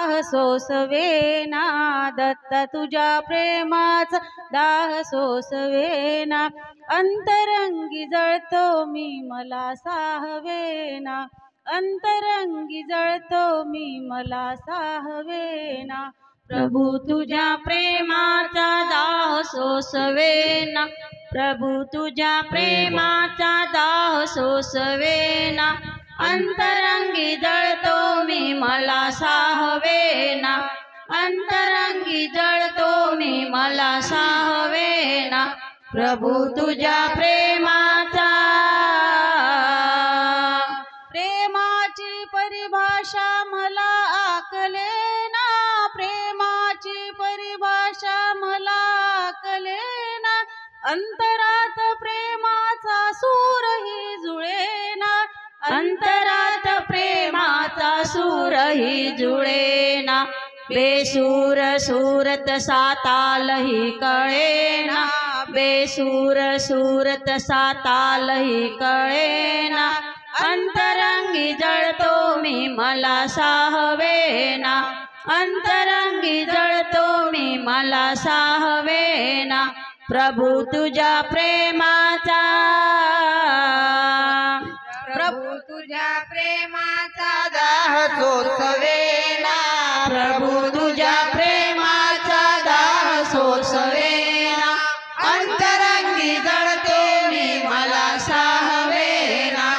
दाह सोसवेना, दत्त तुझ्या प्रेमाचा दाह सोसवेना, अंतरंगी जळतो मी मला साहवेना, अंतरंगी जळतो मी मला साहवेना, प्रभू तुझ्या प्रेमाचा दाह सोसवेना, प्रभू तुझ्या प्रेमाचा दाह सोसवेना, अंतरंगी जळतो मी मला साहवेना, अंतरंगी जळतो मी मला साहवेना, प्रभू तुझ्या प्रेमाचा। प्रेमाची परिभाषा मला आकलेना, प्रेमाची परिभाषा मला आकलेना, अंतरात प्रेमाचा सूरही जुळेना, अंतरात प्रेमाचा सूरही जुळेना, बेसूर सूरत सातालही कळेना, बेसूर सूरत सातालही कळेना, अंतरंगी जळतो मी मला साहवेना, अंतरंगी जळतो मी मला साहवेना, प्रभू तुझ्या प्रेमाचा, प्रभू तुझ्या प्रेमाचा दाह सोसवेना, प्रभू तुझ्या प्रेमाचा दाह सोसवेना, अंतरंगी जळतो मी मला साहवेना,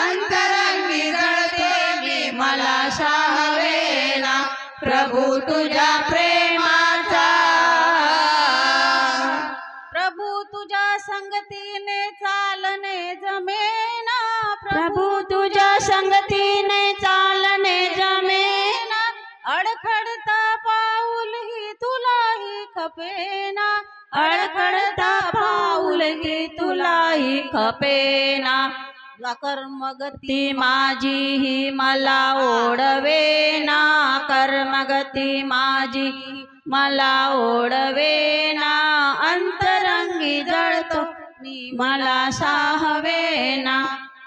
अंतरंगी जळतो मी मला साहवेना, प्रभू तुझ्या प्रेमाचा। प्रभू तुझ्या संगतीने चालणे जमेना, प्रभू तुझ्या संगतीने चालणे जमेना, अडखडता पाऊल ही तुलाही खपेना, अडखडता पाऊल ही तुलाही खपेना, कर्मगती माझी ही मला ओढवेना, कर्मगती माझी मला ओढवेना, अंतरंगी जळतो मी मला साहवेना,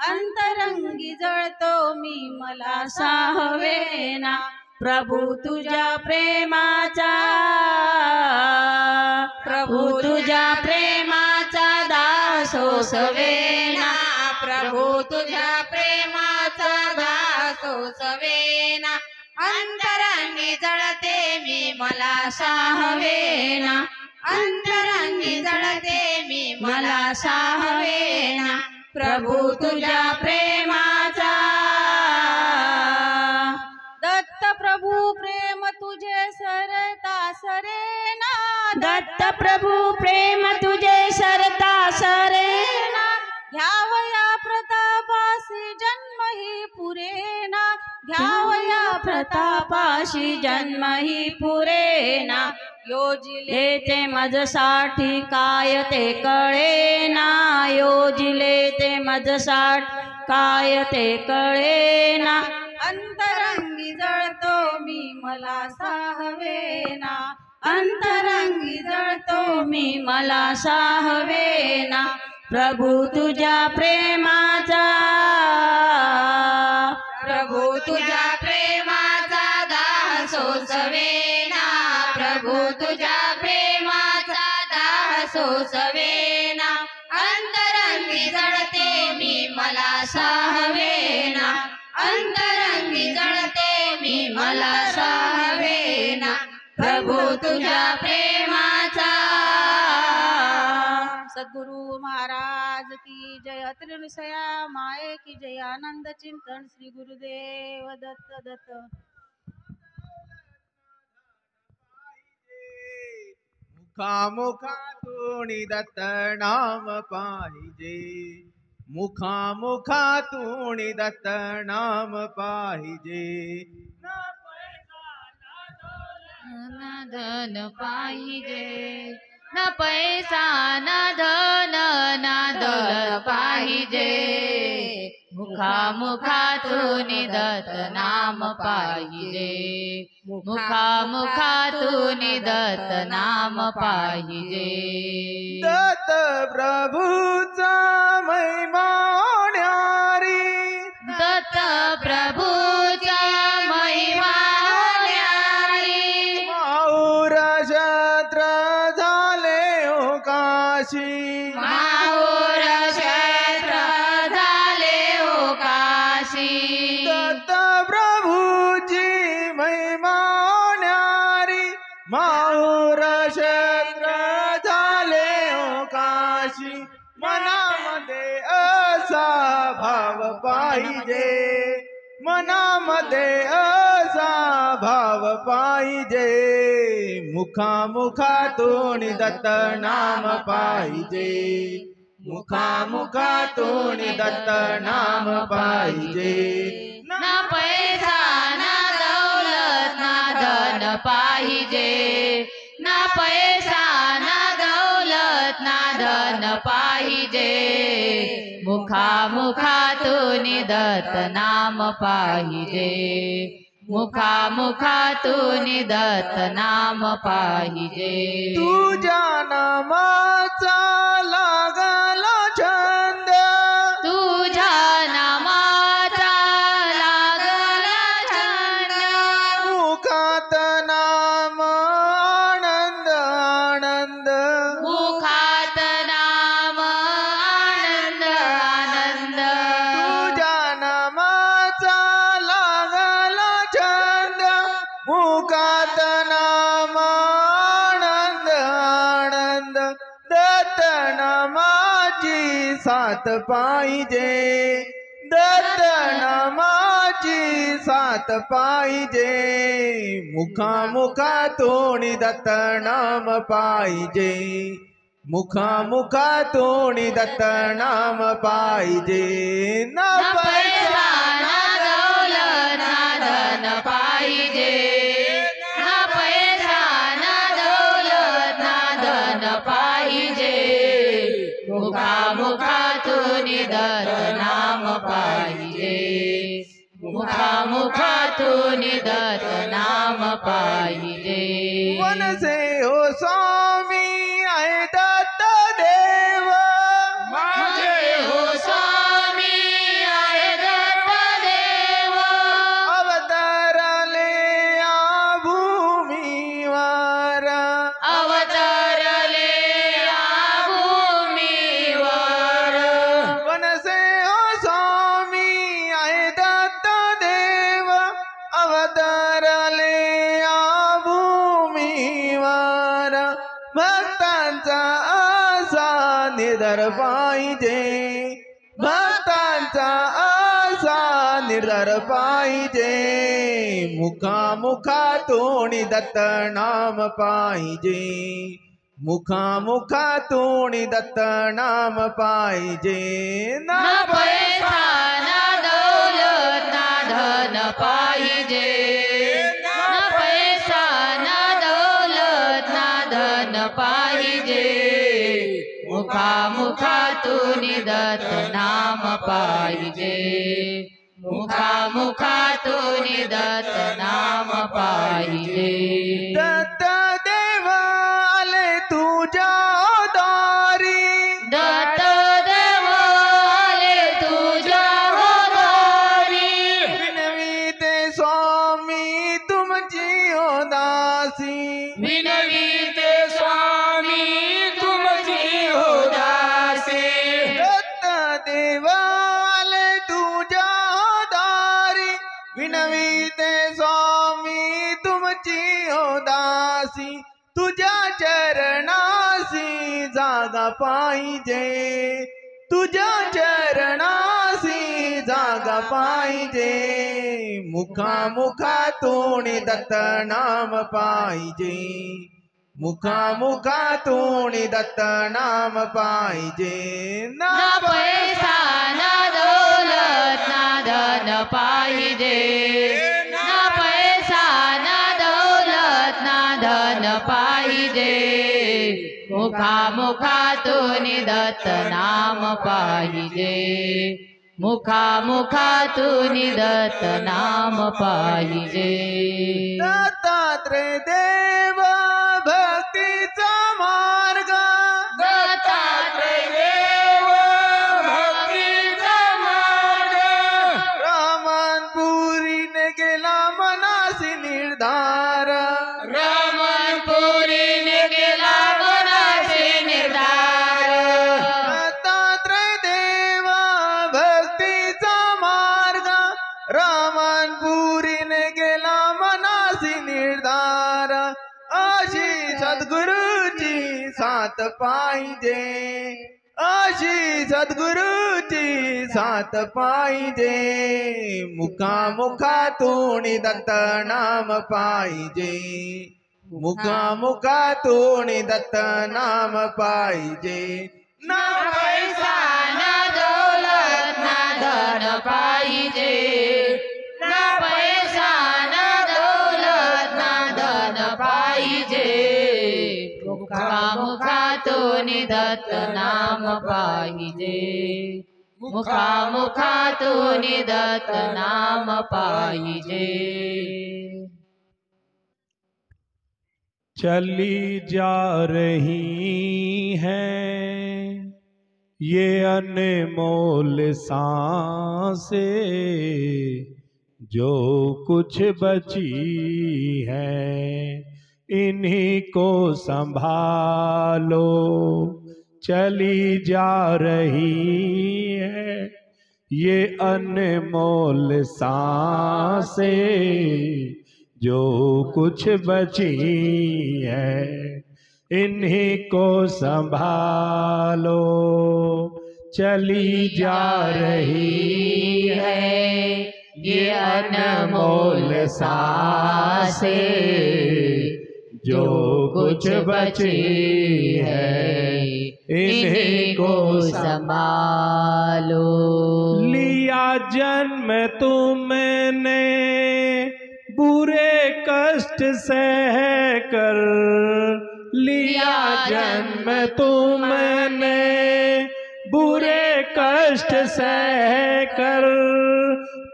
अंतरंगी जळतो मी मला साहवेना, प्रभू तुझ्या प्रेमाचा, प्रभू तुझ्या प्रेमाचा दाह सोसवेना, प्रभू तुझ्या प्रेमाचा दाह सोसवेना, अंतरंगी जळते मी मला साहवेना, अंतरंगी जळते मी मला साहवेना, प्रभू तुझ्या प्रेमाचा। दत्त प्रभू प्रेम तुझे सरता सरेना, दत्त प्रभू प्रेम तुझे सरता सरेना, घ्यावया प्रतापासी जन्म ही पुरेना, घ्यावया प्रतापाशी जन्म ही पुरेना, योजिले ते मजसाठी काय ते कळेना, योजिले ते मजसाठी काय ते कळेना, अंतरंगी जळतो मी मला साहवेना, अंतरंगी जळतो मी मला साहवेना, प्रभू तुझ्या प्रेमाचा, प्रभू तुझ्या प्रेमाचा दाह सोसवेना, प्रभू तुझ्या प्रेमाचा दाह सोसवेना, अंतरंगी जळते मी मला साहवेना, अंतरंगी जळते मी मला साहवेना, प्रभू तुझ्या प्रेमाचा। सद्गुरु महाराज की जय, त्रिनुसया माये की जय, आनंद चिंतन श्री गुरुदेव दत्त दत्त। मुखामुखातून दत्त नाम पाहिजे, मुखामुखातून दत्त नाम पाहिजे, न धन पाहिजे, न पैसा न धन ना दौलत पाहिजे, मुखामुखातून दत्त नाम पाहिजे, मुखामुखातून दत्त नाम पाहिजे, दत्त प्रभूचा महिमा न्यारी, दत्त प्रभूचा महिमा न्यारी, काशी माहूर क्षेत्र झाले हो काशी दत्त प्रभूची महिमा न्यारी माहूर क्षेत्र झाले हो काशी मनामध्ये असा भाव पाहिजे मनामध्ये असा भाव पाहिजे मुखामुखातून दत्त नाम पाहिजे मुखामुखातून दत्त नाम पाहिजे ना पैसा ना दौलत ना धन पाहिजे ना पैसा ना दौलत ना धन पाहिजे मुखामुखातून दत्त नाम पाहिजे मुखामुखातून दत्त नाम पाहिजे तुझ्या नामाचा लागला छंद तुझ्या नामाचा लागला छंद मुखात नाम आनंद आनंद मुखात नाम आनंद आनंद तुझ्या नामाचा लागला छंद मुखात नाम आनंद आनंद दत्त नामाची साथ पाहिजे दत्त नामाची साथ पाहिजे मुखामुखातून दत्त नाम पाहिजे मुखामुखातून दत्त नाम पाहिजे ना ना पैसा ना दौलत ना धन पाहिजे ना पैसा ना दौलत ना धन पाहिजे मुखामुखातून दत्त नाम पाहिजे मुखामुखातून दत्त नाम पाहिजे वनसे हो स्वामी आहे दत्त देव माझे हो स्वामी आहे दत्त देव अवतारले या भूमीवर अवतरले या भूमीवर वनसे हो स्वामी आहे दत्त देव अवतारले या भूमीवर भक्तांचा आसा निर्धार पाहिजे भक्तांचा आसा निर्धार पाहिजे मुखामुखातून दत्त नाम पाहिजे मुखामुखातून दत्त नाम पाहिजे ना पैसा ना दौलत ना धन पाहिजे ना पैसा ना दौलत ना धन पाहिजे मुखामुखातून दत्त नाम पाहिजे मुखामुखातून दत्त नाम पाहिजे दत्त देव आले तुझ्या दारी दत्त देव आले तुझ्या दारी विनवीते स्वामी तुमची हो दासी विनवीते स्वामी तुमची हो दासी दत्त देव आले तुझ्या दारी विनवीते स्वामी तुमची हो दासी तुझ्या चरणासी जागा पाहिजे तुझ्या चरणासी जागा पाहिजे मुखामुखातून दत्त नाम पाहिजे मुखामुखातून दत्त नाम पाहिजे ना पैसा ना दौलत ना धन पाहिजे ना पैसा ना दौलत ना धन पाहिजे मुखामुखातून दत्त नाम पाहिजे मुखामुखातून दत्त नाम पाहिजे दत्तात्रय देव भक्तीचा मार्ग दत्तात्रय देव भक्तीचा मार्ग रामनपुरीने गेला मनासी निर्धार रामनपुरीने गेला मनाचे निर्धार सद्गुरुची साथ पाहिजे, अशी सद्गुरुची साथ पाहिजे, मुखामुखातून दत्त नाम पाहिजे, मुखामुखातून दत्त नाम पाहिजे, ना पैसा ना दौलत ना धन पाहिजे, ना पैसा ना दौलत ना धन पाहिजे, मुखामुखातून दत्त नाम पाहिजे, मुखामुखातून दत्त नाम पाहिजे। चली जा रही हैं ये अनमोल सांसें, जो कुछ बची हैं इन्हीं को संभालो। चली जा रही है ये अनमोल सांसें, जो कुछ बची है इन्हीं को संभालो। चली जा रही है ये अनमोल सांसें, जो कुछ बची है इन्हीं को संभालो। लिया जन्म तुमने बुरे कष्ट सह कर, लिया जन्म तुमने बुरे कष्ट सह कर,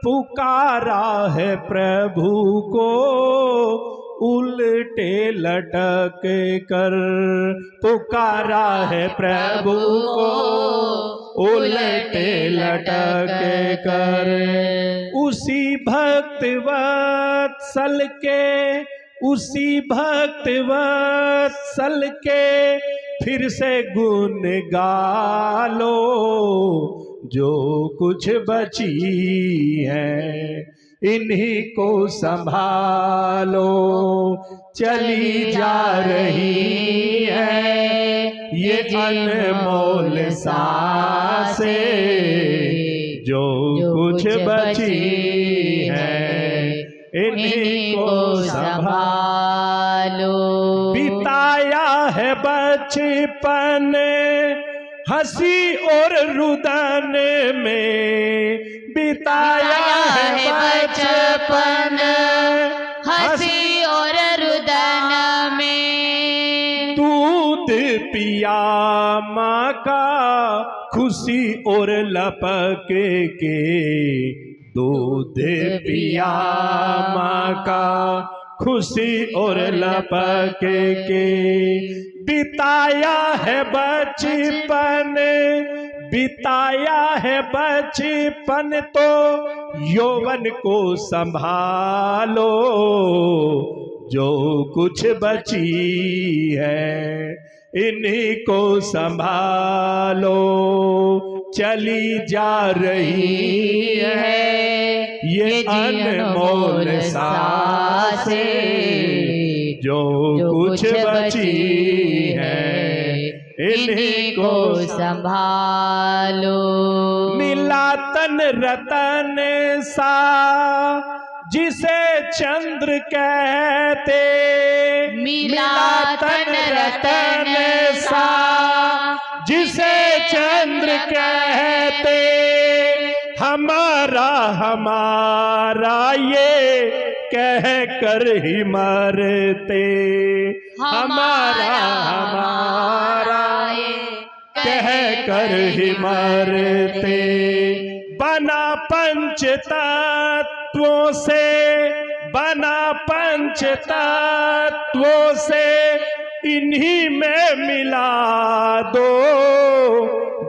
पुकारा है प्रभु को उल्टे लटक कर, पुकारा है प्रभु को उल्टे लटक कर। उसी भक्त वत्सल के, उसी भक्त वत्सल के फिर से गुण गालो, जो कुछ बची है इन्हीं को संभालो। चली जा रही है ये अनमोल सांसें, जो कुछ बची है इन्हीं को संभालो। बिताया है बचपन हंसी और रुदन में, बिताया है बचपन हंसी और रुदन में, दूध पिया माँ का खुशी और लपक के, दूध पिया माँ का खुशी और लपक के। बिताया है बचपन, बिताया है बचपन तो यौवन को संभालो, जो कुछ बची है इन्हीं को संभालो। चली जा रही है ये अनमोल सांसें, जो कुछ बची है इन्हीं को संभालो। मिला तन रतन सा जिसे चंद्र कहते, मिला तन रतन सा जिसे चंद्र कहते, हमारा हमारा ये कह कर ही मरते, हमारा हमारा कह कर ही मरते। बना पंच तत्वों से, बना पंच तत्वों से इन्हीं में मिला दो,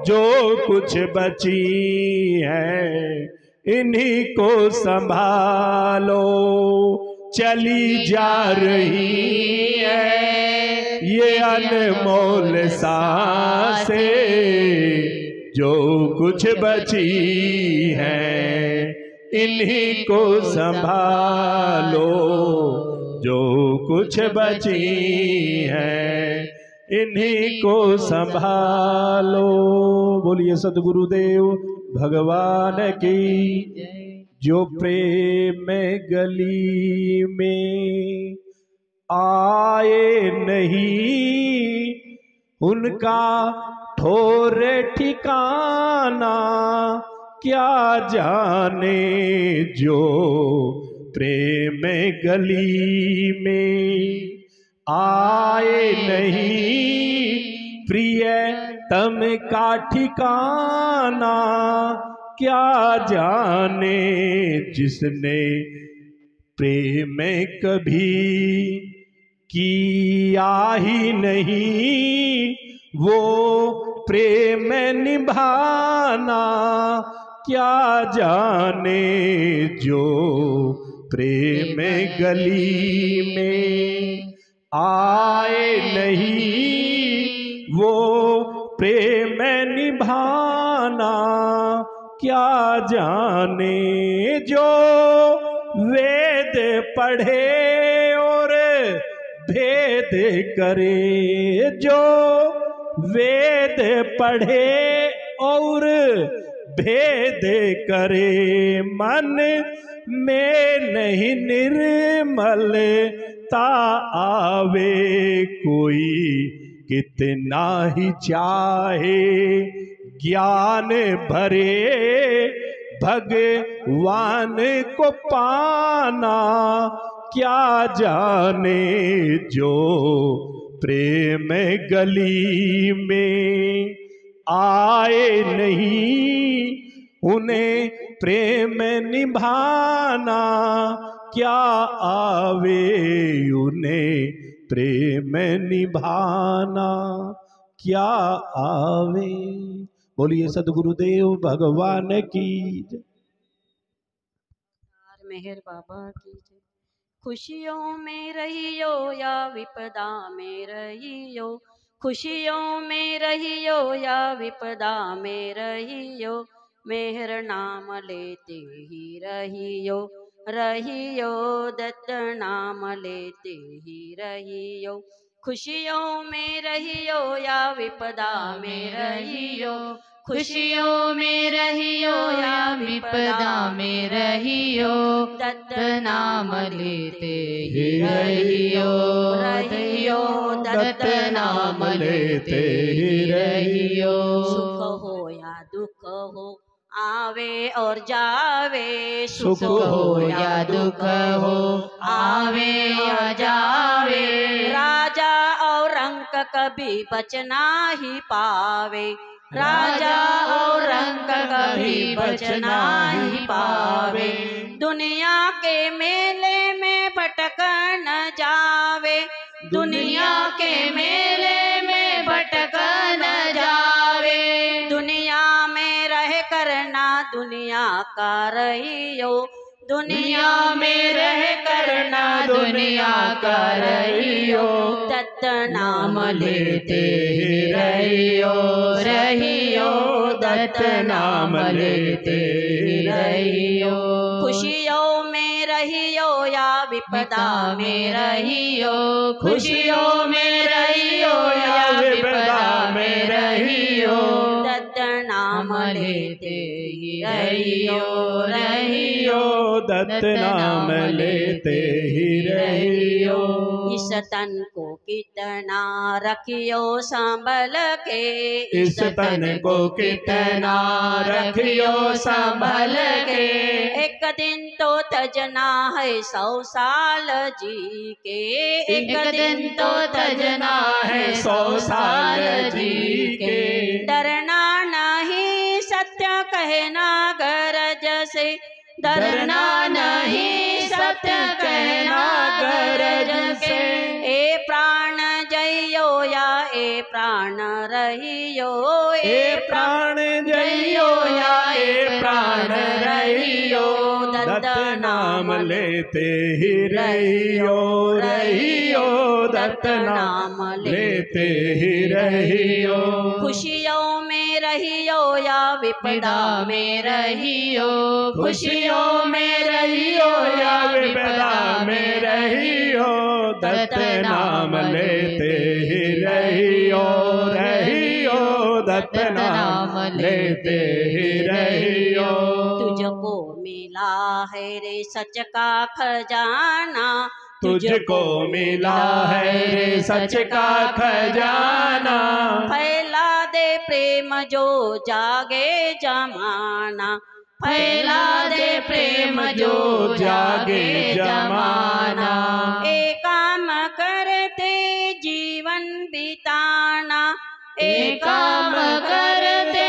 जो कुछ बची है इन्हीं को संभालो। चली जा रही है ये अनमोल सांसें, जो कुछ बची है इन्हीं को संभालो। जो कुछ बची हैं इन्हीं को संभालो। बोलिए सद्गुरुदेव भगवान की। जो प्रेम गली में आए नहीं उनका ठोर ठिकाना क्या जाने। जो प्रेम गली में आए नहीं प्रियतम का ठिकाना क्या जाने। जिसने प्रेम कभी किया ही नहीं वो प्रेम निभाना क्या जाने। जो प्रेम गली में आए नहीं वो प्रेम निभाना क्या जाने। जो वेद पढ़े और भेद करे। जो वेद पढ़े और भेद करे मन में नहीं निर्मलता आवे। कोई कितना ही चाहे ज्ञान भरे भगवान को पाना क्या जाने। जो प्रेम गली में आए नहीं उन्हें प्रेम निभाना क्या आवे। उन्हें प्रेम निभाना क्या आवे। बोलिए सद्गुरुदेव भगवान की जय। मेहर बाबा की जय। खुशियों में रहियो या विपदा में रहियो। खुशियों में रहियो या विपदा में रहियो। मेहर नाम लेते ही रहियो। रहियो दत्त नाम लेते ही रहियो। खुशियों में रहियो या विपदा में रहियो। खुशियों में रहियो या विपदा में रहियो। दत्त नाम लेते ही रहियो। रहियो दत्त नाम लेते ही रहियो। सुख हो या दुख हो आवे और जावे। सुख हो या दुख हो आवे या जावे। राजा और अंक कभी बचना ही पावे। राजा और अंक कभी बचना ही पावे। दुनिया के मेले में भटक न जावे। दुनिया के मेले में भटक न जावे। दुनिया में रह करना दुनिया का रहियो। दुनिया में रह करना दुनिया का रहियो। दत्त नाम लेते ही रहियो। रहियो दत्त नाम लेते ही रहियो। खुशियों में रहियो या विपदा में रहियो। खुशियों में रहियो या विपदा में रहियो। दत्त नाम लेते ही रहियो। रहियो दत्त नाम लेते ही रहियो। इस तन को कितना रखियो संभल के। इस तन को कितना रखियो संभल के। एक दिन तो तजना है 100 साल जी के। एक दिन तो तजना है 100 साल जी के। डरना नहीं सत्य कहना गरज से। डरना नहीं सत्य कहना गरज से। ए प्राण जइयो या ए प्राण रहियो। ए प्राण जइयो या ए प्राण रहियो। दत्त नाम लेते ही रहियो। रहियो दत्त नाम लेते ही रहियो। खुशियों में रहियो या विपदा में रहियो। खुशियों में रहियो या विपदा में रहियो। दत्त नाम लेते ही रहियो रहियो दत्त नाम लेते ही रहियो। तुझको मिला है रे सच का खजाना, तुझको मिला है रे सच का खजाना। फैला दे प्रेम जो जागे जमाना, फैला दे प्रेम जो जागे जमाना। एक काम करते जीवन बिताना, एक काम करते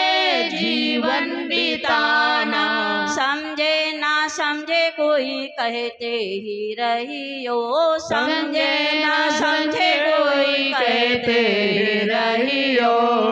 जीवन बिताना। समझे ना समझे कोई कहते ही रहियो, समझे ना समझे कोई कहते ही रहियो।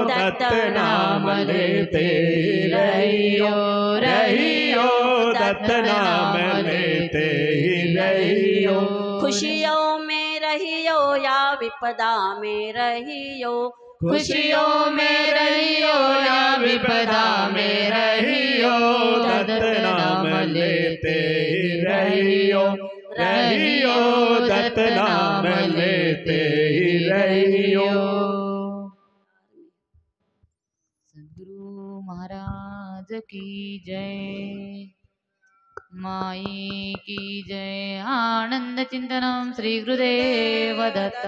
दत्त नाम लेते ही रहियो रहियो दत्त नाम लेते ही रहियो। खुशियों में रहियो या विपदा में रहियो, खुशियों में रहियो या विपदा में रहियो। दत्त नाम लेते ही रहियो रहियो दत्त नाम लेते ही रहियो। सद्गुरु महाराज की जय, माई की जय। आनंद चिंतनम श्री गुरुदेव दत्त।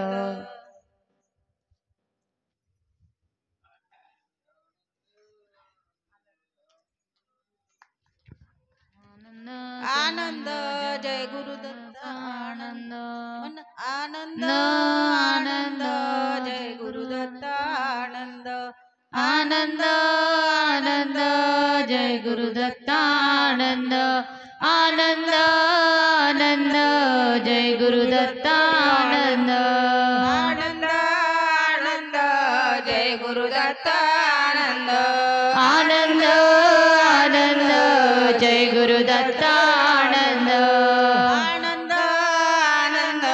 आनंद जय गुरुदत्त आनंद आनंद आनंद जय गुरुदत्त आनंद आनंद आनंद जय गुरुदत्त आनंद आनंद आनंद जय गुरुदत्त आनंद आनंद आनंद जय गुरुदत्त आनंद आनंद आनंद जय गुरुदत्त आनंद आनंद आनंद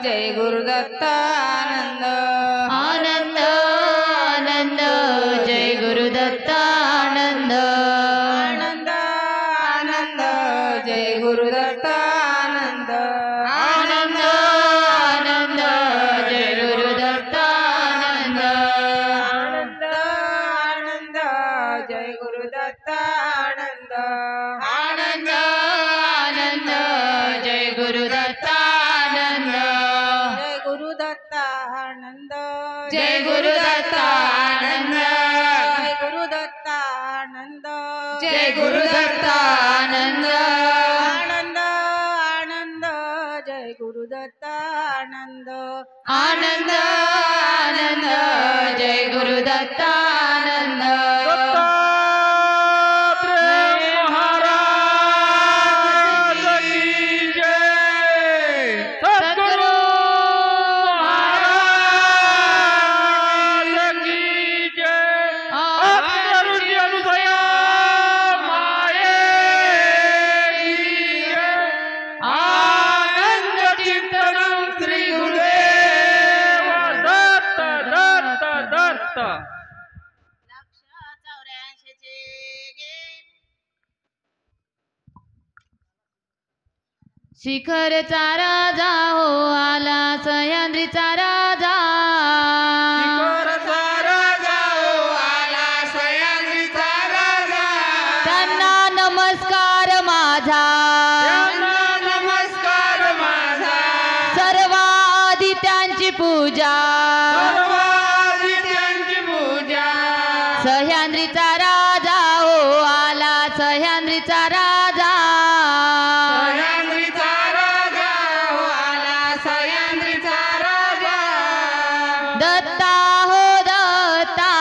जय गुरुदत्त आनंद आनंद आनंद जय गुरुदत्त आनंद आनंद आनंद जय गुरुदत्त आनंद आनंद आनंद जय गुरुदत्त आनंद आनंद आनंद जय गुरुदत्त आनंद आनंद आनंद जय गुरुदत्त आनंद जय गुरुदत्त आनंद जय गुरुदत्त आनंद जय गुरुदत्त आनंद जय गुरुदत्त आनंद आनंद आनंद जय गुरुदत्त आनंद आनंद आनंद जय गुरुदत्त आनंद सद्गुरु आनंद चिंतनम श्री गुरुदेव दत्त दत्त दत्त। शिखरचा राजा हो आला सह्याद्रीचा राजा, त्यांना नमस्कार माझा, सर्व आधी त्यांची पूजा, सह्याद्रीचा राजा हो आला सह्याद्रीचा राजा, दत्ता हो दत्ता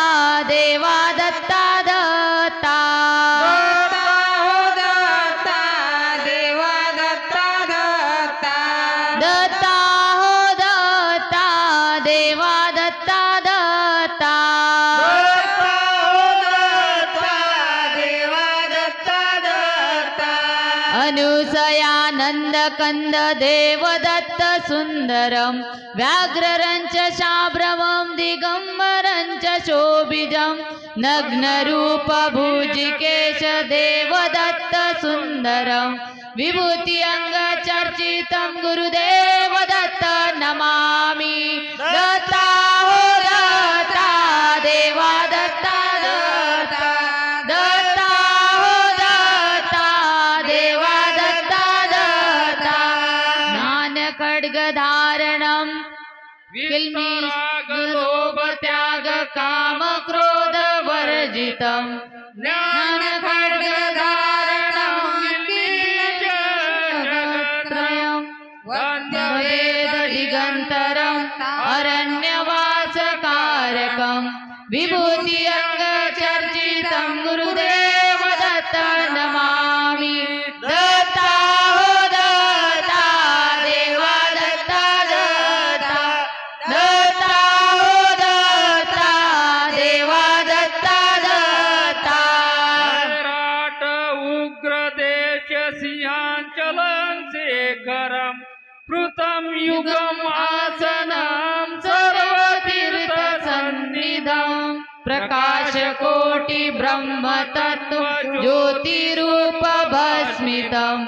देवा दत्ता दत्ता, दत्ता हो दत्ता देवा दत्ता दत्ता, अनुसयानंद कंद देव दत्त सुंदरम, व्याघ्ररंच शाभ्रमं दिगंबरंच शोभिजं, नग्नरूप भुजिकेश देव दत्त सुंदरम, विभूति अंग चर्चितं गुरुदेव दत्त कारणम वितराग लोभ त्याग काम क्रोध वर्जितम ज्ञान खड्ग धारणम जगत्रयम वंद्य वेद दिगंतरम अरण्यवास कारकम विभूति अंग चर्चितम गुरुदेव दत्त नमामि दत्ता हो दत्ता देवा दत्ता दत्ता दत्ता हो दत्ता देवा दत्ता दत्ता विराट उग्र देश सिंहाचलं शेखरम पृथम युगम आसनम सर्व तीर्थ सन्निधम प्रकाश कोटि ब्रह्म तत्व ज्योति रूप भस्मितम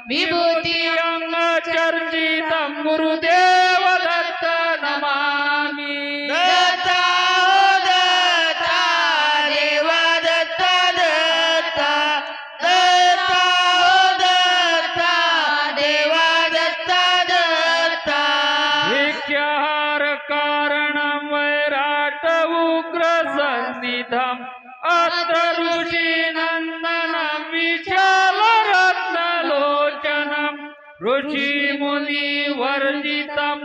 विभूति अंग चर्चितम गुरुदेव दत्त नमामि दत्ता हो दत्ता देवा दत्ता दत्ता दत्ता हो दत्ता देवा दत्ता दत्ता भिक्षाहार कारणं वैराट उग्र सन्निधम् अत्र ऋषि नन्दनं विशाल रत्नलोचनं ऋषि मुनि वर्जितं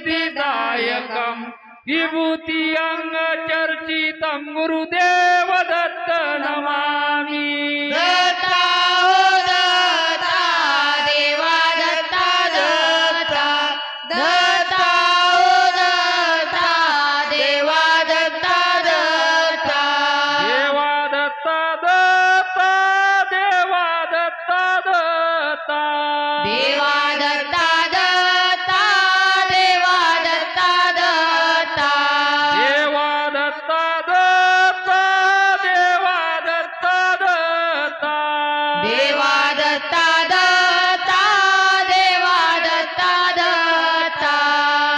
सर्वसिद्धिदायकं विभूति अंग चर्चितं गुरुदेव दत्त नमामि दत्ता हो दत्ता देवा दत्ता दत्ता दत्ता हो दत्ता देवा दत्ता दत्ता देवा दत्ता दत्ता देवा दत्ता दत्ता देवा दत्ता दत्ता देवा दत्ता दत्ता देवा दत्ता दत्ता देवा दत्ता दत्ता देवा दत्ता दत्ता देवा दत्ता दत्ता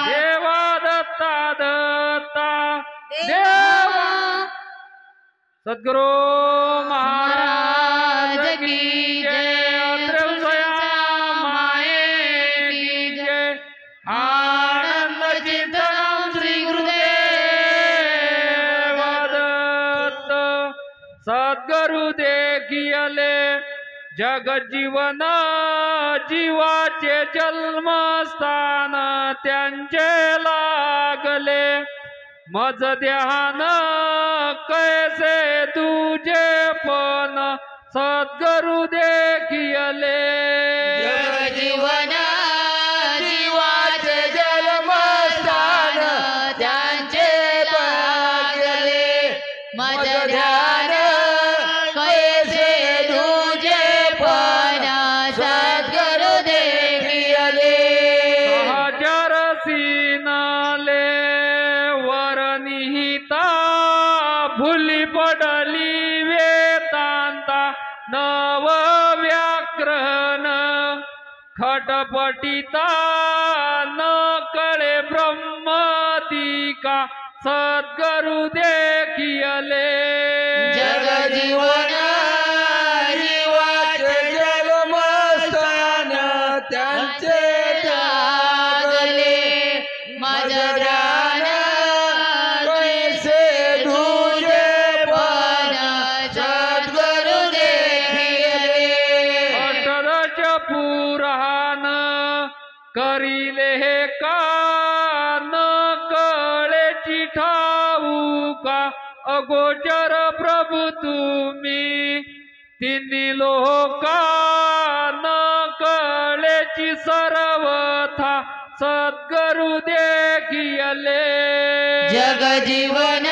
देवा दत्ता दत्ता देवा सद्गुरु महाराज की जय अत्रवया माये की जय आनंद चिंतनम श्री गुरुदेव दत्त सद्गुरु देखियले जग जीवन जीवाचे जन्मस्थान त्यांचे लागले मज ध्यान कैसे तुझे पण सद्गुरु देखियले जीवन जीवाचे जन्मस्थान त्यांचे लागले मज ध्यान कैसे तुझे पण सद्गुरु देखियले हजार सीनाले वर निहिता भुली पडली वेदांता नव व्याकरण खटपटिता न कळे ब्रह्मतिका सद्गुरु देखियले जग जीवन जीवाचे जन्मस्थान त्यांचे लागले मज ध्यान कैसे तुझे पण सद्गुरु देखियले अष्टदश पुराण करिले हे का न कळे चिठाऊका अगोचर प्रभु तुम्ही तिन्ही लोका न कळेची सर्वथा सद्गुरु देखियले जग जीवन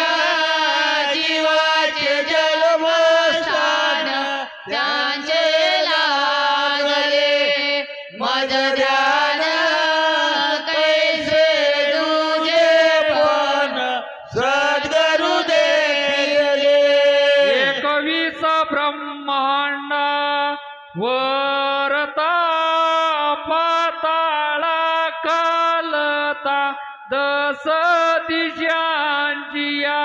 जीवाचे जन्मस्थान त्यांचे लागले मज ध्यान कैसे तुझे पण सद्गुरु देखियले 21 ब्रह्मांड वरता पाताळा कालता 10 दिशांचिया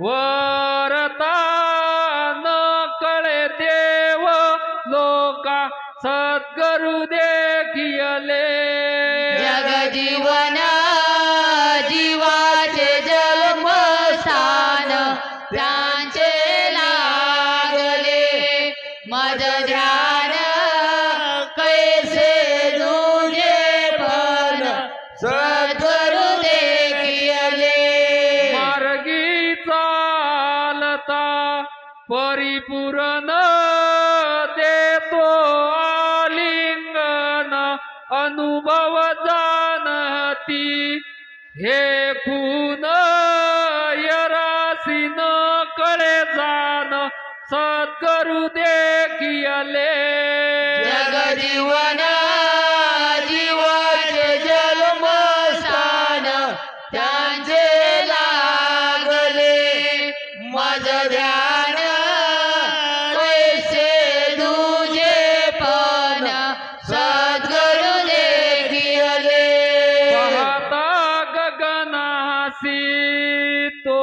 वरता न कळे देव लोका सद्गुरु देखियले जगजीवन जीवाचे जन्मस्थान त्यांचे लागले मज ध्यान कैसे तुझे पण सद्गुरु देखिले मार्गी चालता परिपूर्ण देतो आलिंगन अनुभव जाणती हे खून यरासी न कळे जाण सद्गुरु देखिले जगजीवन जीवाचे जन्मस्थान त्यांचे लागले मज ध्यान कैसे तुझे पण सद्गुरु देखिले पाहता गगनासी तो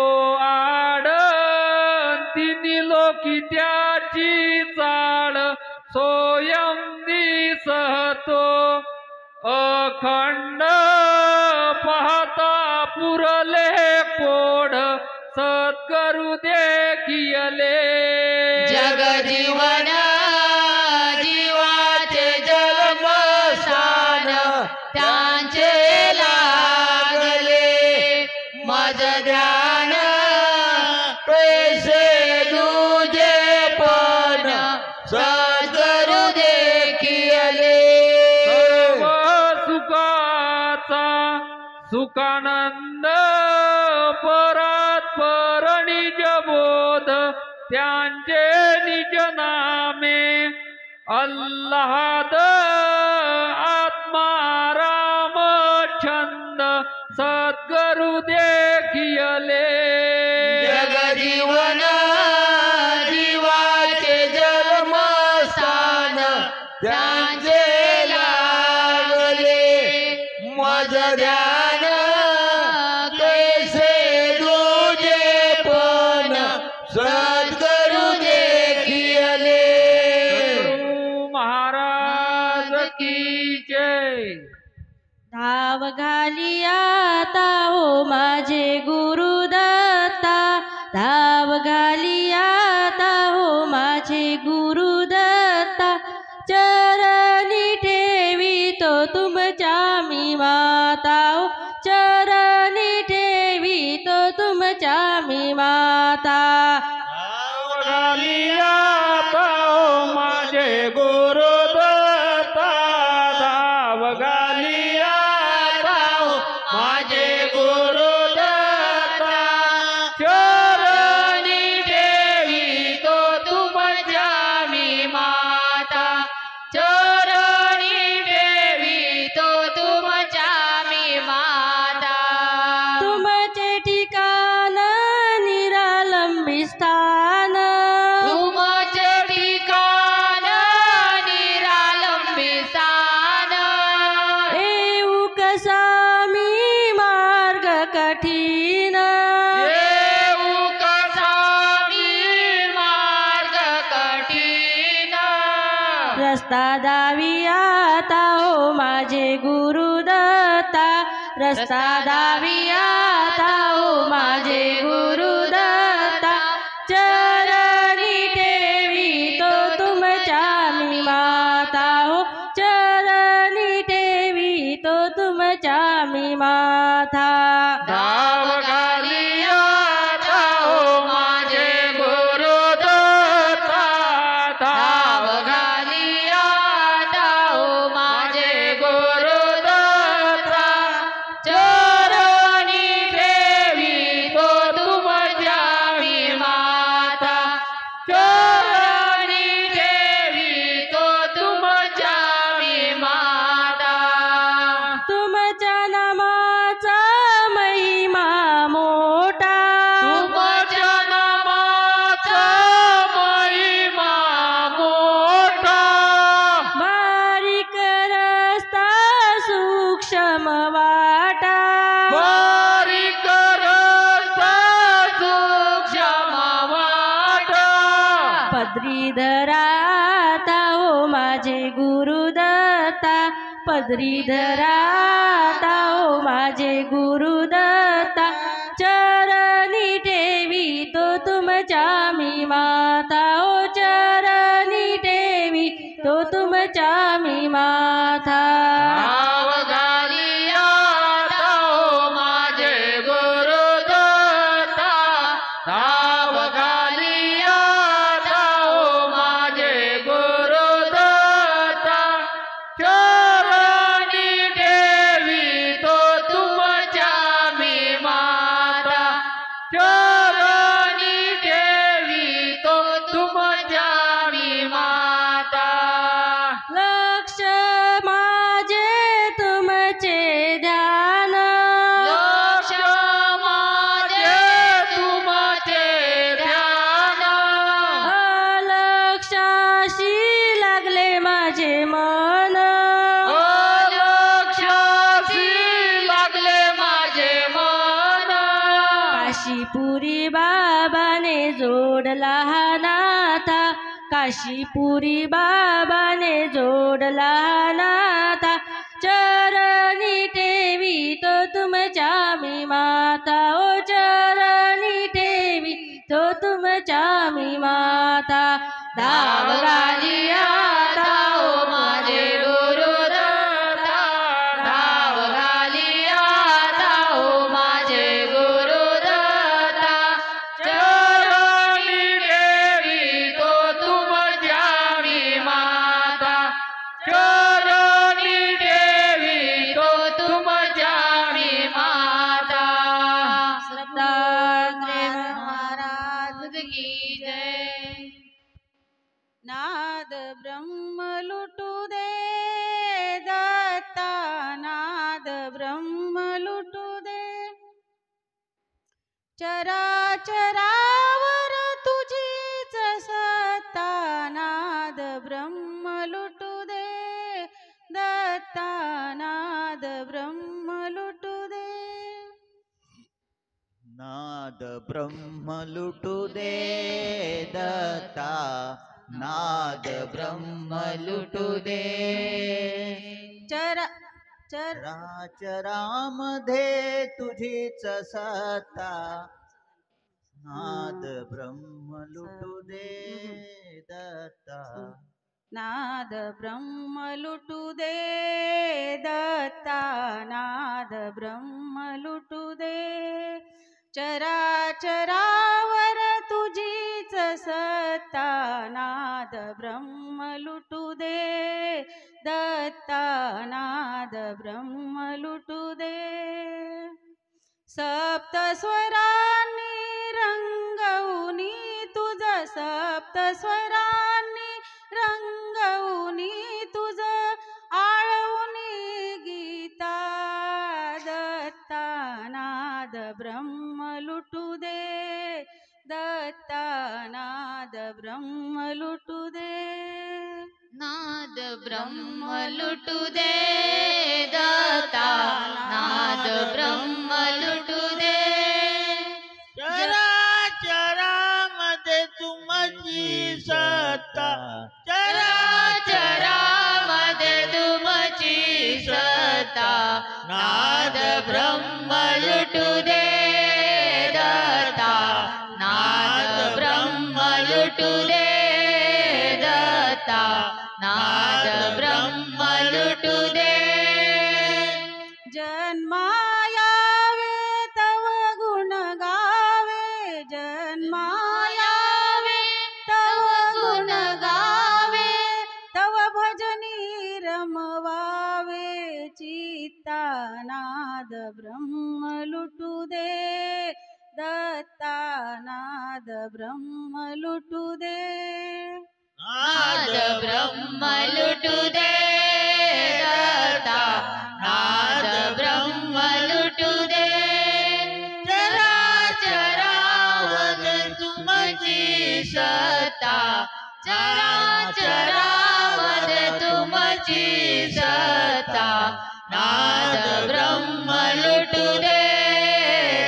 तिन्ही लोकी त्याची चाळ सोयम दिसतो अखंड पाहता पुरले कोड सद्गुरु देखिले जगजीवन जीवाचे जन्मस्थान त्यांचे लागले मज ध्यान कैसे तुझे पण सद्गुरु देखिले सर्व सुखाचा सुखानंद परात्पर निज बोध त्यांचे निज नामे अल्लाद आत्मा राम छंद सद्गुरु देखिले जगजीवन जीवाचे जन्मस्थान त्यांचे लागले मज ध्यान कैसे तुझे पण सद्गुरु देखिले सद्गुरु महाराज की जय धाव घाली आता हो माझे गुरुदत्ता धाव घाली आता हो माझे गुरुदत्ता चरणी ठेवितो तुमच्या मी माता हो चरणी ठेवितो तुमच्या मी माता आता माझे गुरुदत्ता धाव घाली आता माझे गुरुदत्ता चरणी ठेवितो तुमच्या मी माता चरणी ठेवितो तुमच्या मी माता तुमचे ठिकाण निरालंबी स्थान तुमचे ठिकाण निरालंबी स्थान येऊ कसा मी मार्ग कठीण येऊ कसा मी मार्ग कठीण रस्ता दावी आता हो माझे गुरुदत्ता रस्ता दावी आता हो माझे गुरुदत्ता चरणी ठेवितो तुमच्या मी माता हो चरणी ठेवितो तुमच्या मी माता धाव घाली आता माझे गुरुदत्ता धाव घाली आता हो माझे गुरुदत्ता चरणी ठेवितो तुमच्या मी माता चरणी ठेवितो तुमच्या मी माता तुमच्या नामाचा महिमा मोठा तुमच्या नामाचा महिमा मोठा बारीक रस्ता सूक्ष्म वाटा बारीक रस्ता सूक्ष्म वाटा पदरीधरा आता हो माझे गुरुदत्ता पदरीधरा आता माझे गुरुदत्ता चरणी ठेवी तो तुमच्या मी माता ओ चरणी ठेवी तो तुमच्या मी माता नाव घाली आता ओ माझे गुरुदत्ता नाव घाली आता ओ माझे गुरुदत्ता चरणी ठेवी तो तुमच्या मी माता चरणी ठेवी तो तुमच्या मी माता लक्ष माझे तुमचे ध्यान लक्ष माझे तुमचे ध्यान अलक्षाशी लागले माझे मन अलक्षाशी लागले माझे मन काशीपुरी बाबाने जोडला हा नाथा काशीपुरी बाबाने जोडला हा नाथा चरणी ठेवी तो तुमच्या मी माता ओ चरणी ठेवी तो तुमच्या मी माता नाव घाली आता ओ माझे गुरुदत्ता नाव घाली आता ओ माझे गुरुदत्ता चरणी ठेवी तो तुमच्या मी माता चरणी ठेवी तो तुमच्या मी माता दत्तात्रेय महाराज की जय नाद ब्रह्म लुटू दे दत्ता नाद ब्रह्म लुटू दे चराचरावर तुझीच सत्ता नाद ब्रह्म लुटू दे दत्ता नाद ब्रह्म लुटू दे नाद ब्रह्म लुटू दे दत्ता नाद ब्रह्म लुटू दे चरा चर चराचरामध्ये तुझीच सत्ता नाद ब्रह्म लुटू दे दत्ता नाद ब्रह्म लुटू दे दत्ता नाद ब्रह्म लुटू दे चराचरावर तुझीच सत्ता नाद ब्रह्म लुटू दे दत्ता नाद ब्रह्म लुटू दे सप्त स्वरांनी रंगवूनी तुझ सप्त स्वरांनी रंगवूनी तुझ आळवूनी गीता दत्ता नाद ब्रह्म लुटू दे दत्ता नाद ब्रह्म लुटू दे नाद ब्रह्म लुटू दे दत्ता नाद ब्रह्म लुटू दे चराचरामध्ये तुमची सत्ता चराचरामध्ये तुमची सत्ता नाद ब्रह्म लुटू दे दत्ता नाद ब्रह्म लुटू दे दत्ता नाद ब्रह्म लुटू दे जन्मायावे तव गुण गावे जन्मायावे तव गुण गावे तव भजनी रमवावे चित्ता नाद ब्रह्म लुटू दे दत्ता नाद ब्रह्म लुटू दे नाद ब्रह्म लुटू दे दत्ता नाद ब्रह्म लुटू दे चराचरावर तुमची सत्ता चराचरावर तुमची सत्ता नाद ब्रह्म लुटू दे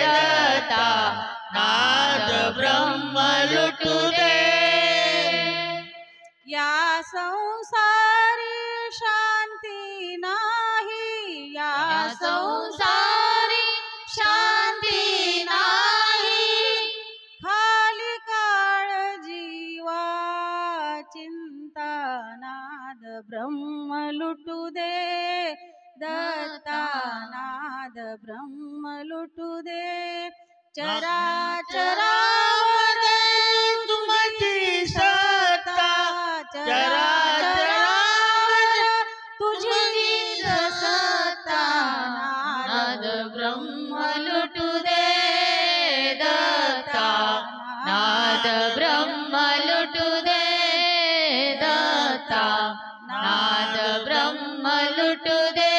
दत्ता नाद ब्रह्म लुटू दे या संसारी शांती नाही या संसारी ब्रह्म लुटू दे दत्तानाद ब्रह्म लुटू दे चराचरामध्ये तुमची सत्ता चराचरामध्ये तुझी सत्ता नाद ब्रह्म लुटू दे दत्ता नाद ब्रह्म लुटू दे दत्ता नाद ब्रह्म लुटू दे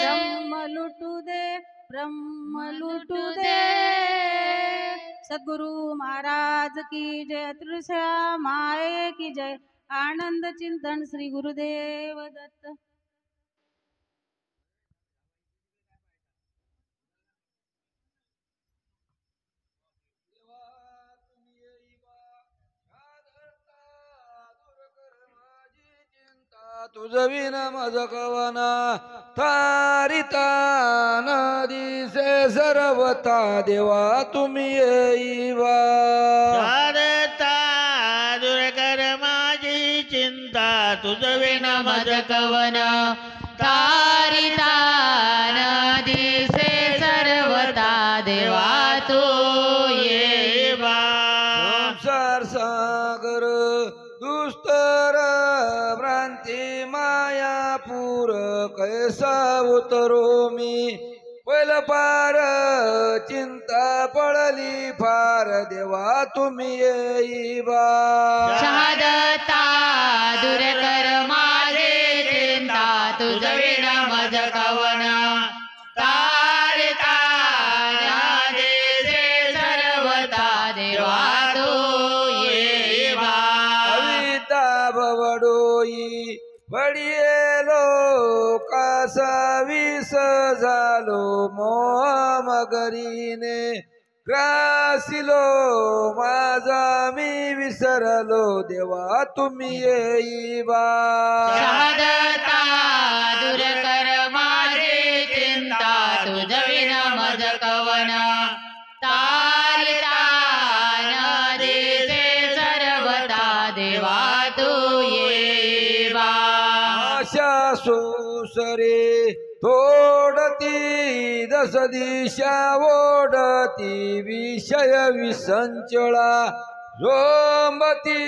ब्रह्म लुटू दे ब्रह्म लुटू दे। सद्गुरु महाराज की जय, तुळसा माये की जय, आनंद चिंतन श्री गुरुदेव दत्त। तुझ विन मज कवना तारिता नदीसे सर्वता देवा तुम्ही येईवा शारदा दूर कर माझी चिंता तुझ विन मज कवन तारिता नदीसे सर्वता देवा तू येवा संसार सागर दुस्तर भ्रांती माया पूर कैसा उतरो मी पैल पार चिंता पडली फार देवा तुम्ही येईवा शहादता दूर कर माझे चिंता तुझ विन मज कवन तारिता नदीसे सर्वता देवा तू येवा कविता बवडोई बडियेलो कासा विस झालो मोह मगरीने ग्रासिलो माझा मी विसरलो देवा तुम्ही येईवा शहादता दूर कर माझे चिंता तुझ विन मज कवन तारिता नदीसे सर्वता देवा तू येवा आशा सोसरे तोडती दस दिशा ओढती विषय विसंचळा झोंबती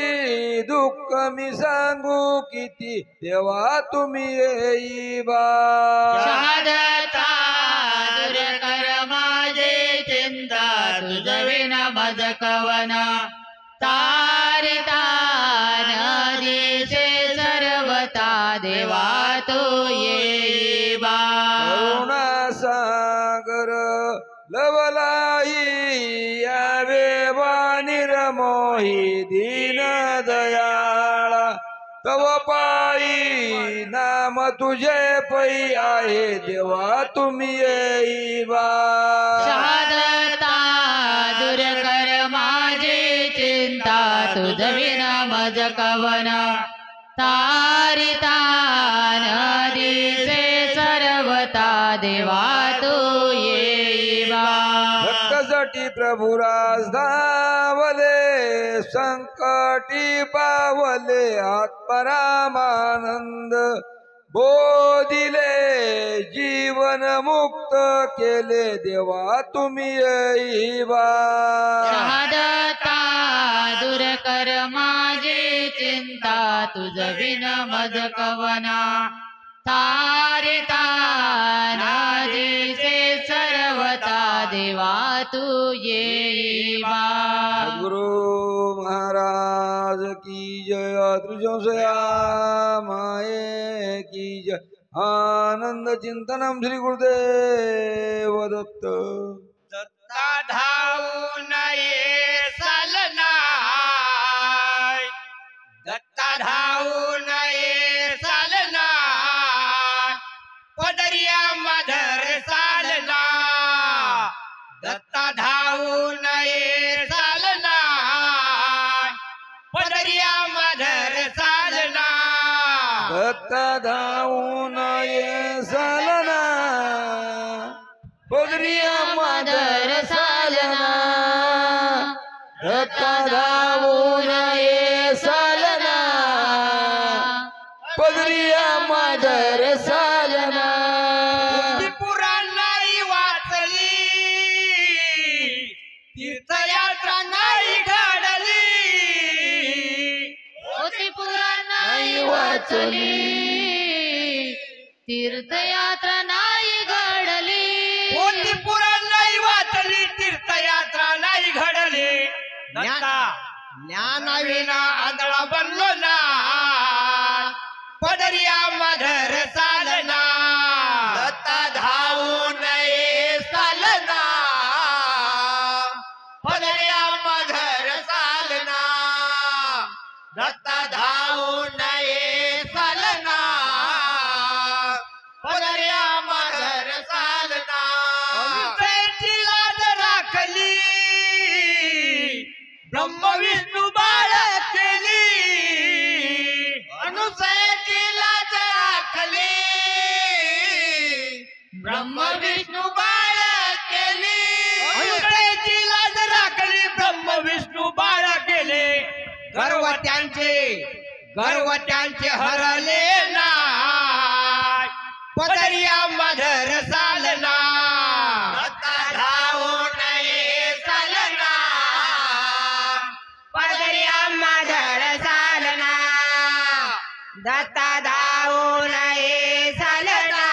दुःख मी सांगू किती देवा तुम्ही येईवा शहादता दूर कर माझे चिंता तुझ विन मज कवन तारिता नदीसे सर्वता देवा तू येवा करुणा सागर लवलाई यावे निर्मोही दीन दयाळा तव पायी नाम तुझे पै आहे देवा तुम्ही येईवा शहादता दूर कर माझी चिंता तुझ विन मज कवन तारिता नदीसे सर्वता देवा तू येवा भक्तासाठी प्रभुराज धावले संकटी पावले आत्मरामानंद बोधिले जीवन मुक्त केले देवा तुम्ही येईवा शहादता दूर कर माझी चिंता तुझ विन मज कवना तारिता नदीसे सर्वता देवा तू येईवा गुरु महाराज की जय, त्रिशंसया माये की जय, आनंद चिंतनम श्री गुरुदेव दत्त। दत्ता धावून ये चालनाय दत्ता धावून ये चालनाय पदरिया मधर चालना दत्ता धावून ये चालनाय पदरिया मधर चालना दत्ता धावून ये चालना पदरिया मधर चालना दत्ता धावून ये चालना पदरिया सालना ती पुराण नाही वाचली तीर्थयात्रा नाही घडली होती पुराण नाही वाचली तीर्थयात्रा नाही घडली कोणती पुराण नाही वाचली तीर्थयात्रा नाही घडली ज्ञानाविना आंधळा बनलो ना पदरिया मधर चालना दत्ता धावू नये चालना पदरिया मधर चालना दत्ता धावू नये चालना पदरिया मधर चालना अनुसयाची लाज राखली ब्रह्म विष्णू बाळ केली अनुसयाची लाज राखली ब्रह्म विष्णू बाळ केली अनुसयाची लाज राखली ब्रह्म विष्णू बाळ केले गर्वत्यांचे हरले ना पदरिया मधर चालना दत्ता धावू नये चालना पदरिया मधर चालना दत्ता धावू नये चालना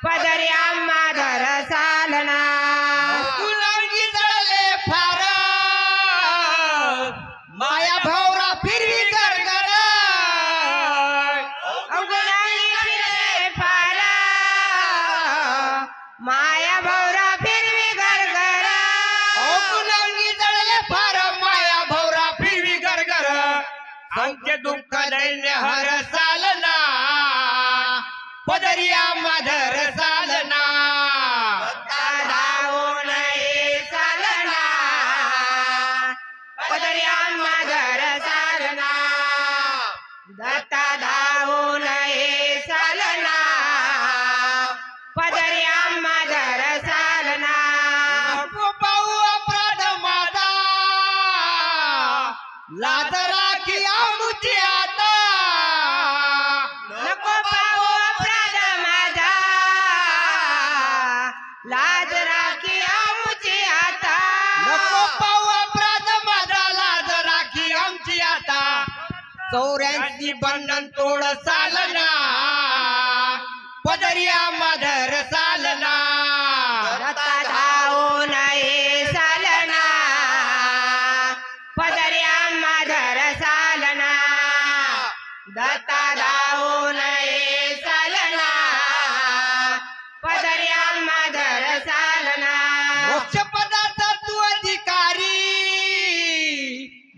पदरिया मधर चालना गुलांगी जळले फार माया भवरा फिरवी गरगर गुलांगी फिरले फार माया भवरा फिरवी गरगर गुलांगी जळले फार माया भवरा फिरवी गरगर संख्य दुःख दैन्य हर चालना पदरिया मधर चालना दत्ता धावू नये चालना पदरिया मधर चालना दत्ता धावू नये चालना पदरिया मधर चालना नको पाहू अपराध माझा लाज राखी आमुची आता नको पाहू अपराध माझा लाज राखी आमुची आता नको पाहू अपराध माझा लाज राखी आमची आता 84 बंधन तोड चालना पदरिया मधर चालना दत्ता धावू नये चालना पदरिया मधर चालना दत्ता धावू नये चालना पदरिया मधर चालना मोक्ष पदार्थ तू अधिकारी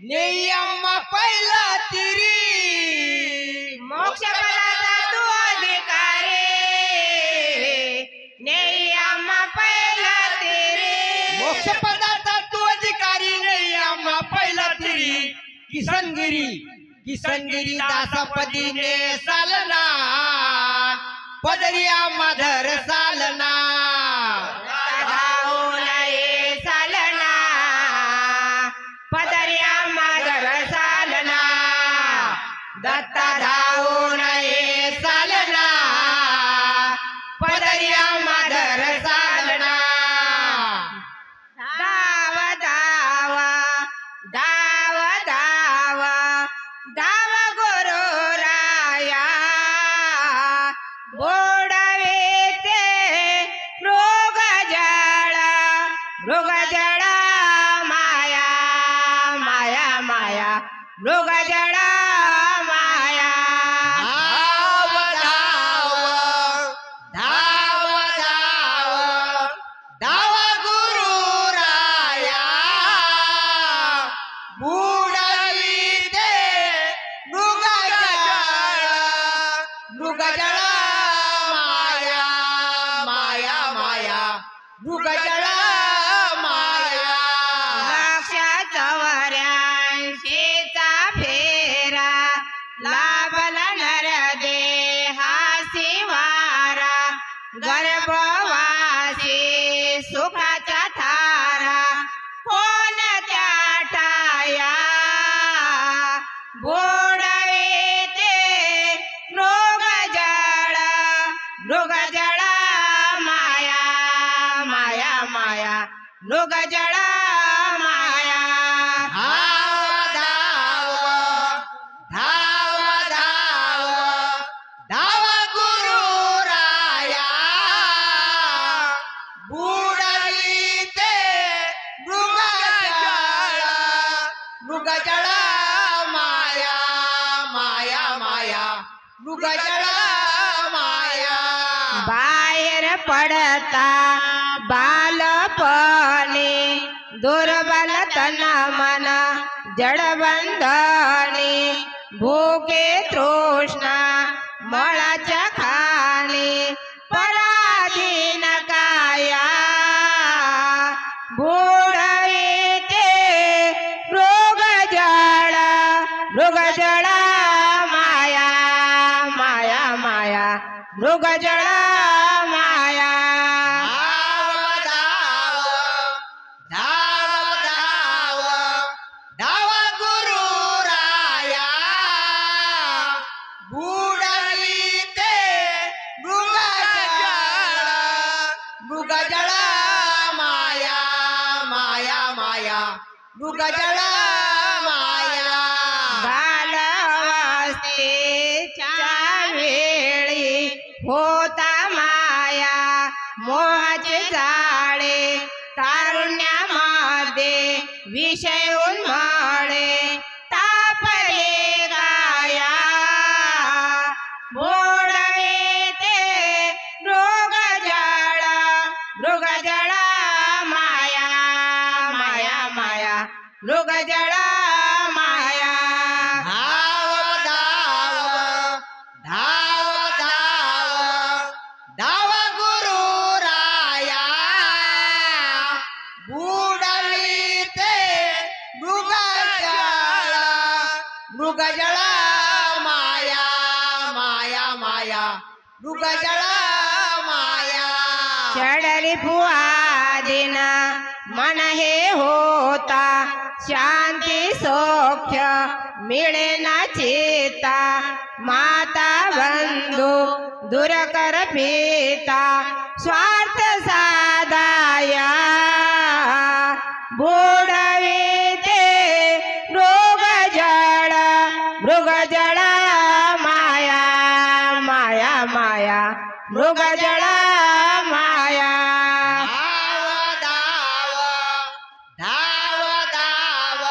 नियम पहिला तिरी मोक्ष पदार्थ तू अधिकारी नियम पहिला तिरी मोक्ष पदार्थ तू अधिकारी नियम पहिला तिरी किसनगिरी दासपदीने चालना पदरिया मधर चालना दत्ता धावू नये चालना पदरिया मधर चालना दत्ता धावू नये चालना पदरिया मधर चालना धाव धावा धाव धावा धाव गुरु राया बोडवेते मृगजळ माया माया माया मृगजळ माया धाव धाव धाव धाव धाव गुरु राया बुडविते मृगजळ माया माया माया मृगजळ माया लक्षात 84चा फेरा लाभला नर देहासी वारा गर्भवासी सुखाचा थारा कोणत्या ठाया बुडविते मृगजळ मृगजळ माया धाव धाव धाव गुरु राया बुडविते मृगजळ माया माया माया मृगजळ माया बाहेर पडता बालपणी दुर्बल तन मन जडबंधनी भूके तृष्णा मळाच्या खाणी पराधीन काया बुडविते मृगजळ माया माया माया मृगजळ माया धाव धाव धाव गुरु राया बुडविते मृगजळ माया माया माया मृगजळ माया बालवस्थेच्या वेळी होता माया मोहाचे जाळे तारुण्यामध्ये विषय उन्मळे तापले गाया बुडविते मृगजळ माया माया माया मृगजळ माया धाव धाव धाव गुरु राया बुडविते मृगजळ माया माया माया मृगजळ माया चढली फुआदिन मन हे होता शांती सौख्य मिळे ना चिता माता बंधू दूर कर पिता स्वार्थ साधाया बुडविते मृगजळ माया माया माया मृगजळ माया धाव धाव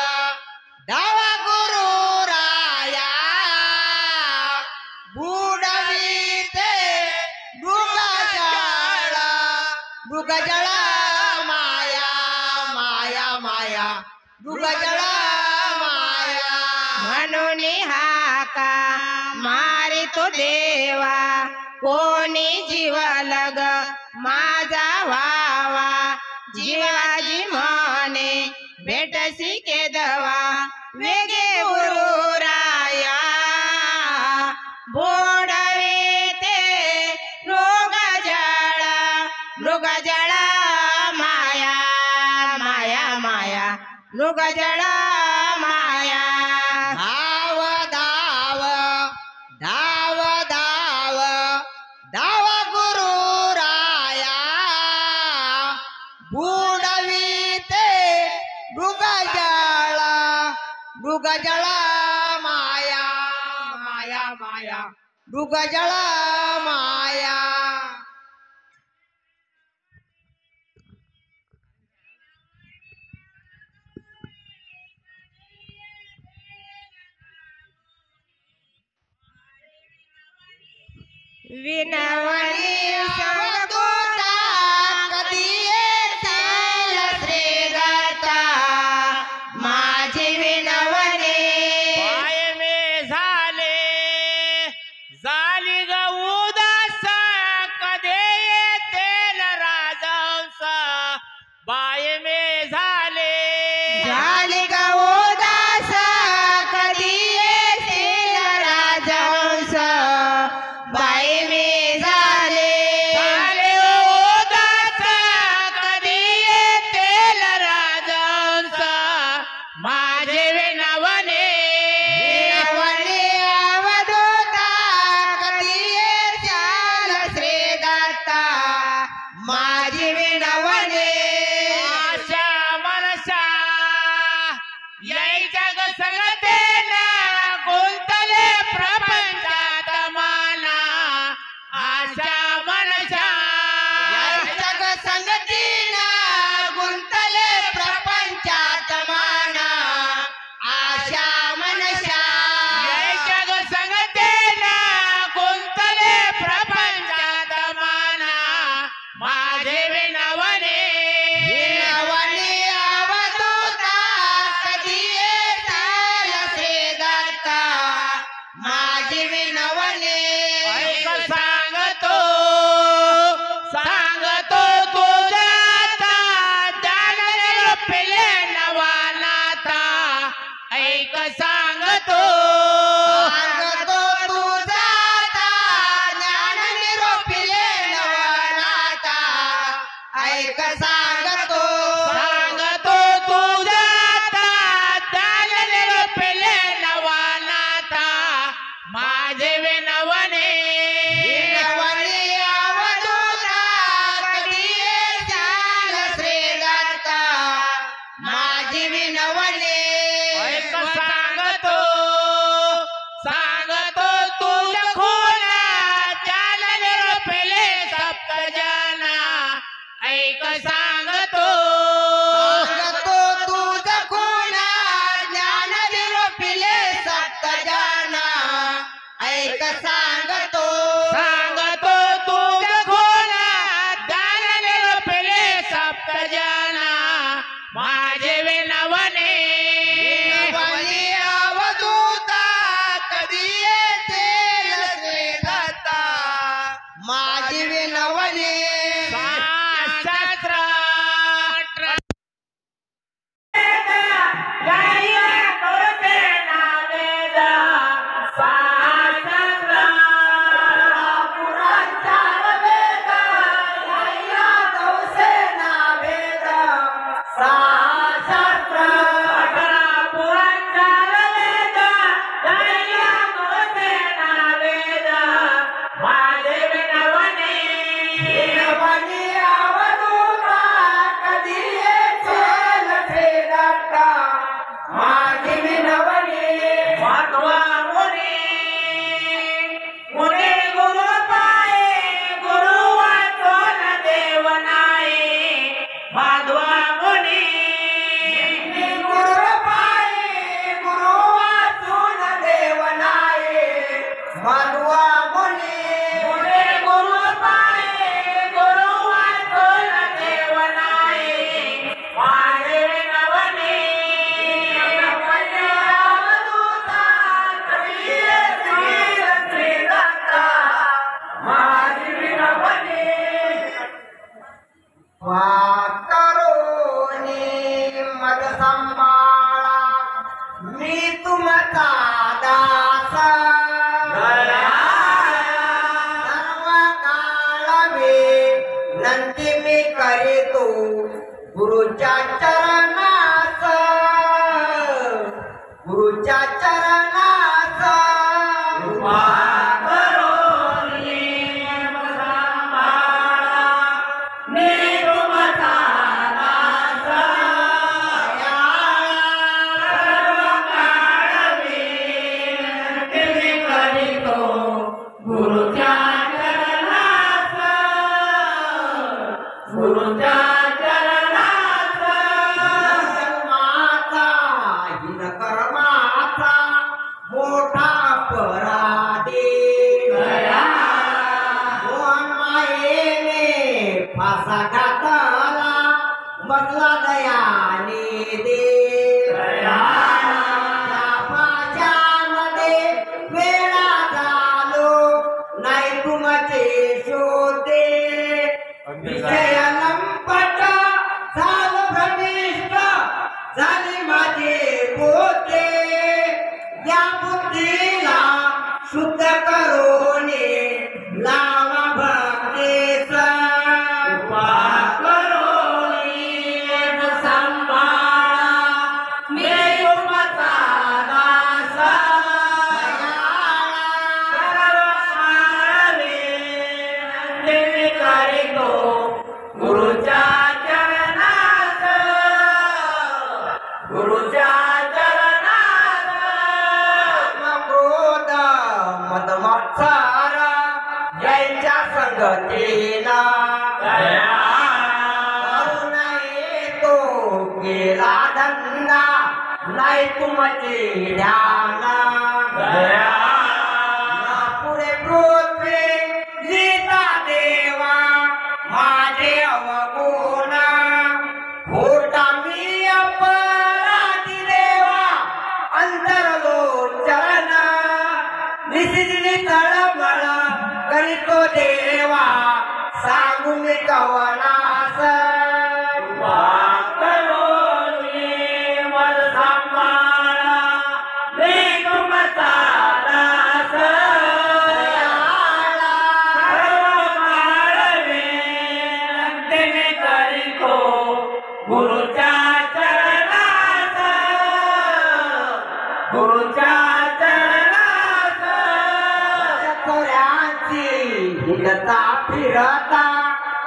धाव गुरु राया बुडविते मृगजळ माया माया माया मृगजळ माया म्हणून हाका मारी तो देवा कोणी जीव लग माझा व्हावा जीवाजी म्हणे भेटसी केदवा वेगे गुरु राया बुडविते मृगजळ माया माया माया मृगजळ माया धाव धाव धाव धाव धाव गुरु राया बुडविते मृगजळ माया माया माया मृगजळ माया विनवणी संगोता कधी येतील श्रीदत्ता माझी विनवणी पाय मे झाली ग उदास कधी येतील राजहंस बाय मे झाली ग उदास कधी येतील राजहंस बाई मी झाले ऐक सांगतो सांगतो तुझा चालले पेले नवानाथा माझे विनवणे विनवणी अवधूता कधी येशाल श्रीदत्ता माझी विनवणी ऐक सांगतो सांगतो तुझ खोला चालले पेले सप्त जना ऐक सांगतो सांगतो तुझ कोणा ज्ञान विरोपिले सप्त जना ऐक सांगतो सांगतो तुझ खोला चालले पेले सप्त जना माझे विनवणे विनवणी अवधूता कधी येतील श्रीदत्ता माझी विनवणी शास्त्र मद संभाळा मी तुमचा दास सर्व काळ नंदी मी करीतो गुरुच्या चरणास गुरुच्या चरणास मोठा परादे मोहन मायेने फासा घातला बदला दयाने दे पाशामध्ये वेळा झालो नाही तुमचे शोधे विषय लंपट झालं भ्रमिष्ट झाली माझे पोते या बुद्धीला शुद्ध करोने लावा भक्तेस मदमत्सरा जयच्या संगतीला नाही तो गेला धंदा नाही तुमचे ध्यान पुढे पृथ्वी लिहिता देवा माझे अवगुण खोटा मी अपराधी देवा अंतरलोचन निशिदिनी तळमळ करीतो देवा सांगू मी कवनास करे करीतो गुरुच्या चरणात गुरुच्या चरणात चोऱ्यांची हिंडता फिरता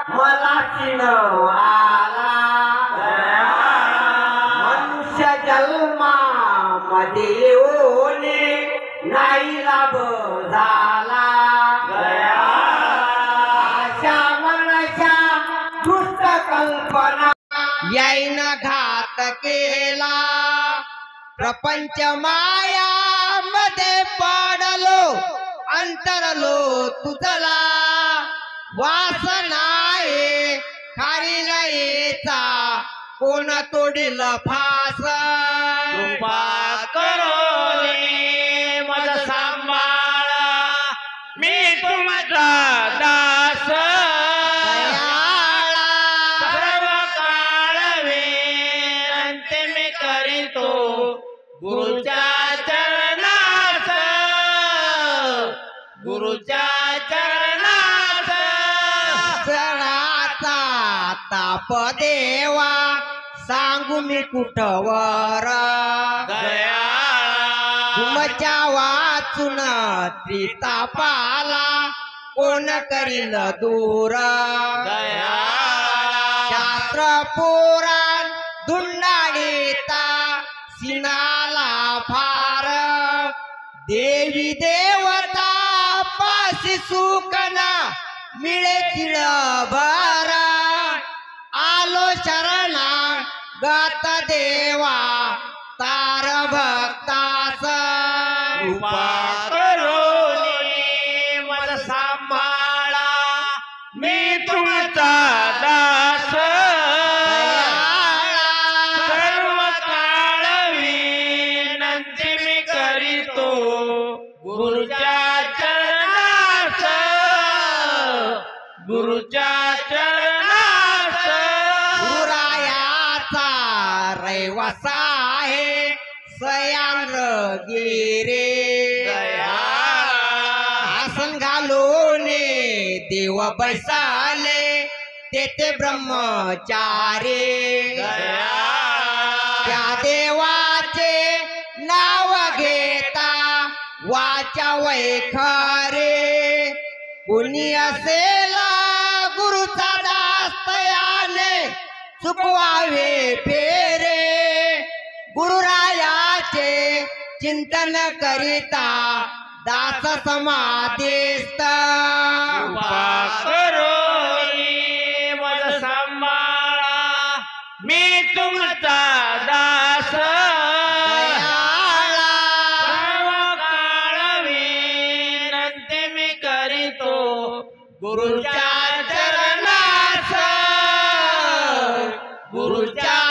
मला चिन आला मनुष्य जन्मा मध्ये येऊन नाही लाभ झाला आशा मनशा दुष्ट कल्पना यायनं घात केला प्रपंच माया मध्ये पडलो अंतरलो तुझला वासनाये खारीला कोण तोडील फास कृपा करो मज सांभाळा मी तुमचा दास सर्व काळ विनंती मी करीतो गुरुच्या चरणात गुरुच्या चरणात सणाचा ताप देवा सांगू मी कुठवर तुमच्या वाचून त्रितापाला कोण करील दूर शास्त्र पुराण धुंडाळीता सिनाला फार देवी देवता पाशी सुकना मिळे तिळभर आलो शरणा गात देवा तार भक्तास कृपा करो मला सांभाळा मी तुमचा दास सर्व काळ विनंती मी करीतो गुरुच्या चरणास गुरुच्या चरणास गुरायाचा रैवासा आहे सयांद्र गिरे आसन घालून देव बैसाले तेथे ब्रह्मचारी त्या देवाचे नाव घेता वाचा वैखरे कुणी असेल गुरुचा दास्तयाने चुकवावे फेरे गुरुरायाचे चिंतन करिता दास समाधिस्थ कृपा करो मज सांभाळा मी तुमचा दास सर्व काळ विनंती मी करीतो गुरुच्या चरणास गुरुच्या